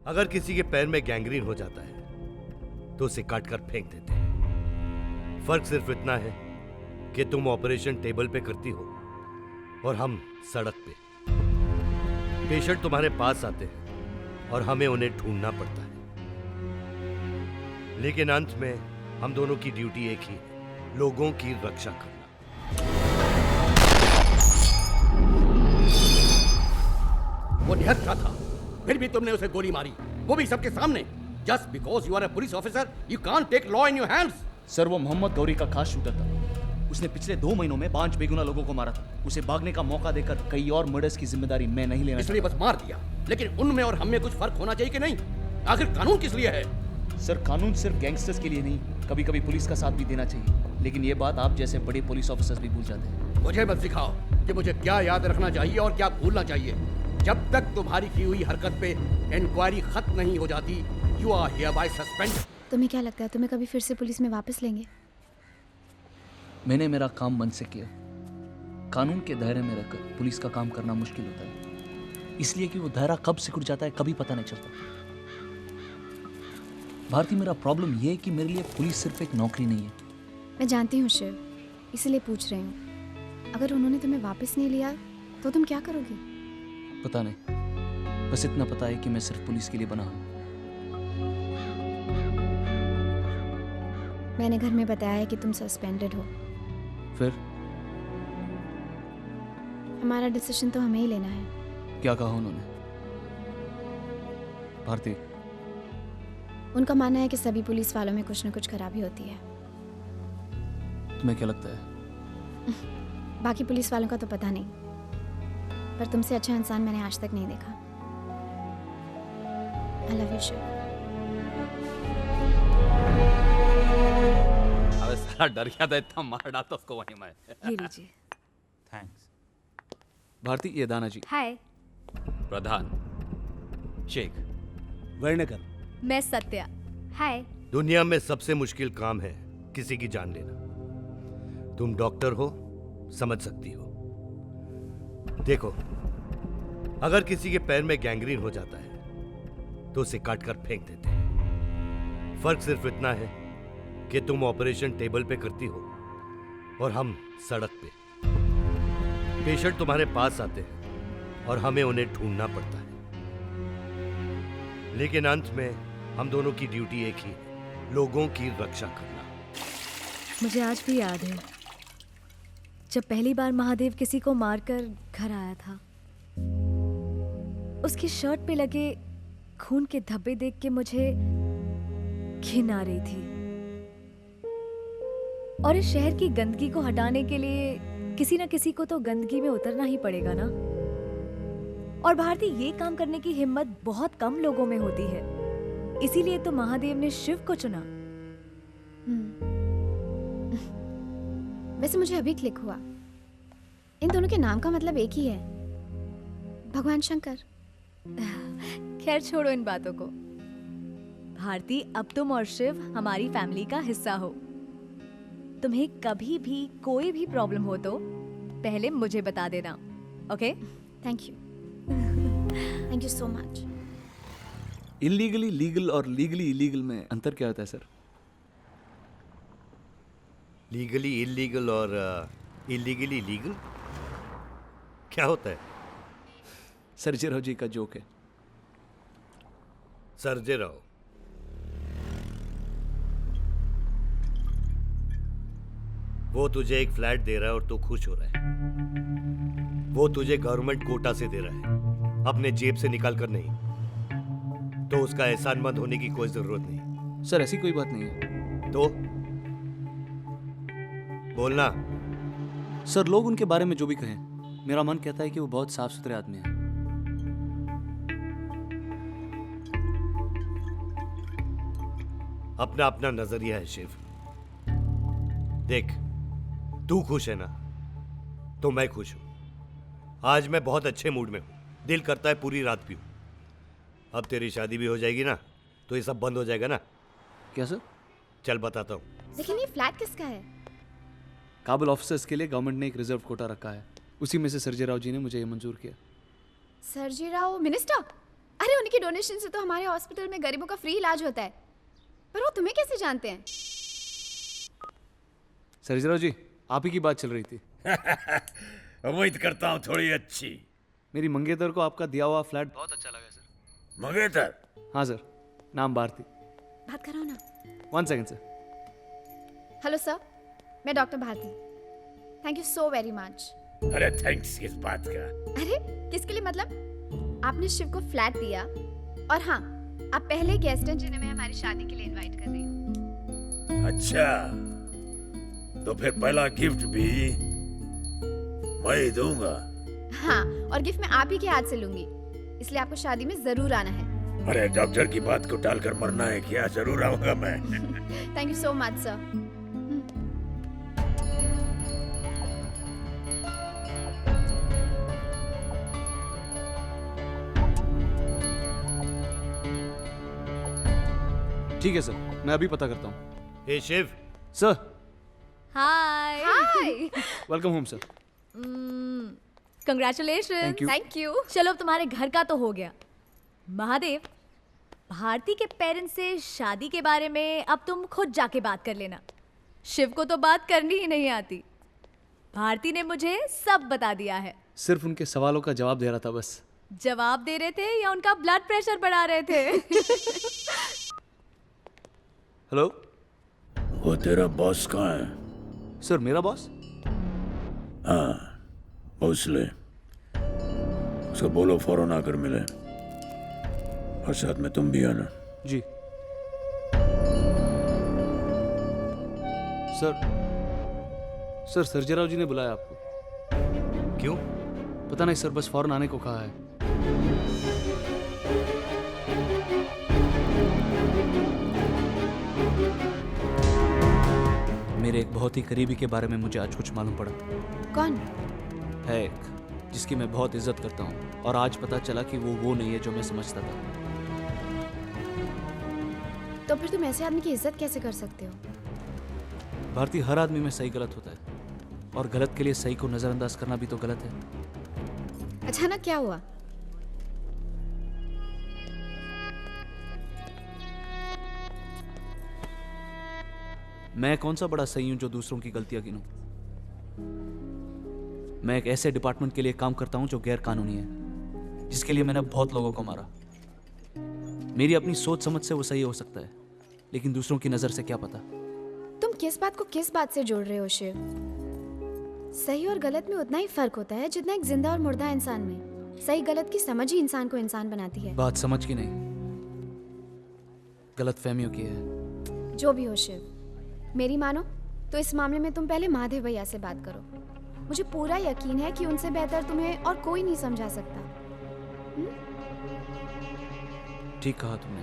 अगर किसी के पैर में गैंग्रीन हो जाता है तो उसे काट कर फेंक देते हैं। फर्क सिर्फ इतना है कि तुम ऑपरेशन टेबल पे करती हो और हम सड़क पे। पेशेंट तुम्हारे पास आते हैं और हमें उन्हें ढूंढना पड़ता है, लेकिन अंत में हम दोनों की ड्यूटी एक ही है, लोगों की रक्षा करना। वो निहत्था था, फिर भी तुमने उसे गोली मारी, वो भी सबके सामने। Just because you are a police officer you can't take law in your hands. Sir, वो मोहम्मद गौरी का खास शूटर था। उसने पिछले 2 महीनों में 5 बेगुनाह लोगों को मारा था। उसे भागने का मौका देकर कई और मर्डर्स की जिम्मेदारी मैं नहीं लेना इसलिए बस मार दिया। लेकिन उनमें और हम में कुछ फर्क होना चाहिए कि नहीं? आखिर कानून किस लिए है? सर, कानून सिर्फ गैंगस्टर्स के लिए नहीं, कभी कभी पुलिस का साथ भी देना चाहिए। लेकिन ये बात आप जैसे बड़े पुलिस ऑफिसर्स भी भूल जाते हैं। मुझे मत सिखाओ कि मुझे क्या याद रखना चाहिए और क्या भूलना चाहिए। जब तक तुम्हारी की हुई हरकत पे इंक्वायरी खत्म नहीं हो जाती, यू आर हियरबाय सस्पेंडेड। तुम्हें क्या लगता है तुम्हें कभी फिर से पुलिस में वापस लेंगे? मैंने मेरा काम मन से किया। कानून के दायरे में रहकर पुलिस का काम करना मुश्किल होता है, इसलिए कि वो दायरा कब सिकुड़ जाता है कभी पता नहीं चलता। भारती, मेरा प्रॉब्लम ये है कि मेरे लिए पुलिस सिर्फ एक नौकरी नहीं है। मैं जानती हूँ शिव, इसलिए पूछ रही हूँ। अगर उन्होंने तुम्हें वापस नहीं लिया तो तुम क्या करोगे? पता नहीं, बस इतना पता है कि मैं सिर्फ पुलिस के लिए बना हूँ। मैंने घर में बताया है कि तुम सस्पेंडेड हो। फिर हमारा डिसीजन तो हमें ही लेना है। क्या कहा उन्होंने? भारती, उनका मानना है कि सभी पुलिस वालों में कुछ न कुछ खराबी होती है। तुम्हें क्या लगता है? बाकी पुलिस वालों का तो पता नहीं, पर तुमसे अच्छा इंसान मैंने आज तक नहीं देखा। I love you Shiv. अबे साला डर गया था, इतना मार डालता उसको वहीं मैं। ये लीजिए। थैंक्स। भारती, ये दाना जी। हाय, प्रधान शेख। वर्णकर। मैं सत्या। हाय। दुनिया में सबसे मुश्किल काम है किसी की जान लेना। तुम डॉक्टर हो, समझ सकती हो। देखो, अगर किसी के पैर में गैंग्रीन हो जाता है तो उसे काट कर फेंक देते हैं। फर्क सिर्फ इतना है कि तुम ऑपरेशन टेबल पे करती हो और हम सड़क पे। पेशेंट तुम्हारे पास आते हैं और हमें उन्हें ढूंढना पड़ता है, लेकिन अंत में हम दोनों की ड्यूटी एक ही है, लोगों की रक्षा करना। मुझे आज भी याद है जब पहली बार महादेव किसी को मारकर घर आया था। उसकी शर्ट पे लगे खून के धब्बे देख के मुझे घिन आ रही थी। और इस शहर की गंदगी को हटाने के लिए किसी न किसी को तो गंदगी में उतरना ही पड़ेगा ना। और भारती, ये काम करने की हिम्मत बहुत कम लोगों में होती है, इसीलिए तो महादेव ने शिव को चुना। वैसे मुझे अभी क्लिक हुआ, इन दोनों के नाम का मतलब एक ही है, भगवान शंकर। खैर छोड़ो इन बातों को। भारती, अब तुम और शिव हमारी फैमिली का हिस्सा हो। तुम्हें कभी भी कोई भी प्रॉब्लम हो तो पहले मुझे बता देना, okay? Thank you. Thank you so much. Illegally legal और लीगली इलीगल में अंतर क्या होता है सर? लीगली इलीगल और इलीगली लीगल क्या होता है? सर्जेराव जी का जोक है। सर्जेराव, वो तुझे एक फ्लैट दे रहा है और तू खुश हो रहा है। वो तुझे गवर्नमेंट कोटा से दे रहा है, अपने जेब से निकाल कर नहीं। तो उसका एहसानमंद होने की कोई जरूरत नहीं। सर, ऐसी कोई बात नहीं है। तो बोलना। सर, लोग उनके बारे में जो भी कहें, मेरा मन कहता है कि वो बहुत साफ सुथरे आदमी हैं। अपना अपना नजरिया है शिव। देख, तू खुश है ना, तो मैं खुश हूं। आज मैं बहुत अच्छे मूड में हूं, दिल करता है पूरी रात पीऊं। अब तेरी शादी भी हो जाएगी ना, तो ये सब बंद हो जाएगा ना। क्या सर? चल बताता हूँ। लेकिन ये फ्लैट किसका है? काबिल ऑफिसर्स के लिए गवर्नमेंट ने एक रिजर्व कोटा रखा है, उसी में से सर्जेराव जी ने मुझे ये मंजूर किया। सर्जेराव मिनिस्टर? अरे उनकी डोनेशन से तो हमारे हॉस्पिटल में गरीबों का फ्री इलाज होता है, पर वो तुम्हें कैसे जानते हैं? सर्जेराव जी, आप ही की बात चल रही थी। उम्मीद करता हूँ थोड़ी अच्छी। मेरी मंगेतर को आपका दिया हुआ फ्लैट बहुत अच्छा लगा सर। मंगेतर? हाँ सर, नाम भारती। बात कराओ ना। 1 सेकंड सर। हेलो सर, मैं doctor Bharti. Thank you so very much. अरे थैंक्स किस बात का? अरे किसके लिए मतलब? आपने शिव को फ्लैट दिया और हाँ, आप पहले गेस्ट हैं जिन्हें मैं हमारी शादी के लिए इनवाइट कर रही हूँ। अच्छा, तो फिर पहला गिफ्ट भी मैं ही दूंगा। हाँ, और गिफ्ट मैं आप ही के हाथ से लूंगी, इसलिए आपको शादी में जरूर आना है। अरे डॉक्टर की बात को टालकर मरना है क्या? जरूर आऊंगा मैं। Thank you so much sir. ठीक है सर, मैं अभी पता करता हूँ। हे Shiv, sir, hi hi. Welcome home sir. Congratulation. Thank you. Thank you. चलो अब तुम्हारे घर का तो हो गया। महादेव, भारती के पेरेंट्स से शादी के बारे में अब तुम खुद जाके बात कर लेना। शिव को तो बात करनी ही नहीं आती। भारती ने मुझे सब बता दिया है। सिर्फ उनके सवालों का जवाब दे रहा था बस। जवाब दे रहे थे या उनका ब्लड प्रेशर बढ़ा रहे थे? हेलो वो तेरा बॉस कहाँ है? सर, मेरा बॉस? हाँ, पूछ ले। उसको बोलो फौरन आकर मिले, और साथ में तुम भी आना। जी सर, सर्जेराव जी ने बुलाया आपको। क्यों? पता नहीं सर, बस फौरन आने को कहा है। मेरे एक बहुत ही करीबी के बारे में मुझे आज कुछ मालूम पड़ा। कौन? है एक जिसकी मैं बहुत इज्जत करता हूँ, और आज पता चला कि वो नहीं है जो मैं समझता था। तो फिर तुम ऐसे आदमी की इज्जत कैसे कर सकते हो? भारती, हर आदमी में सही गलत होता है, और गलत के लिए सही को नजरअंदाज करना भी तो गलत है। अचानक क्या हुआ? मैं कौन सा बड़ा सही हूं जो दूसरों की गलतियां गिनूं? मैं एक ऐसे डिपार्टमेंट के लिए काम करता हूं जो गैर कानूनी है, जिसके लिए मैंने बहुत लोगों को मारा। मेरी अपनी सोच समझ से वो सही हो सकता है, लेकिन दूसरों की नजर से क्या पता। तुम किस बात को किस बात से जोड़ रहे हो शिव? सही और गलत में उतना ही फर्क होता है जितना एक जिंदा और मुर्दा इंसान में। सही गलत की समझ ही इंसान को इंसान बनाती है। बात समझ की नहीं, गलत फहमियों की है। जो भी हो शिव, मेरी मानो तो इस मामले में तुम पहले महादेव भैया से बात करो। मुझे पूरा यकीन है कि उनसे बेहतर तुम्हें और कोई नहीं समझा सकता। ठीक कहा तुमने।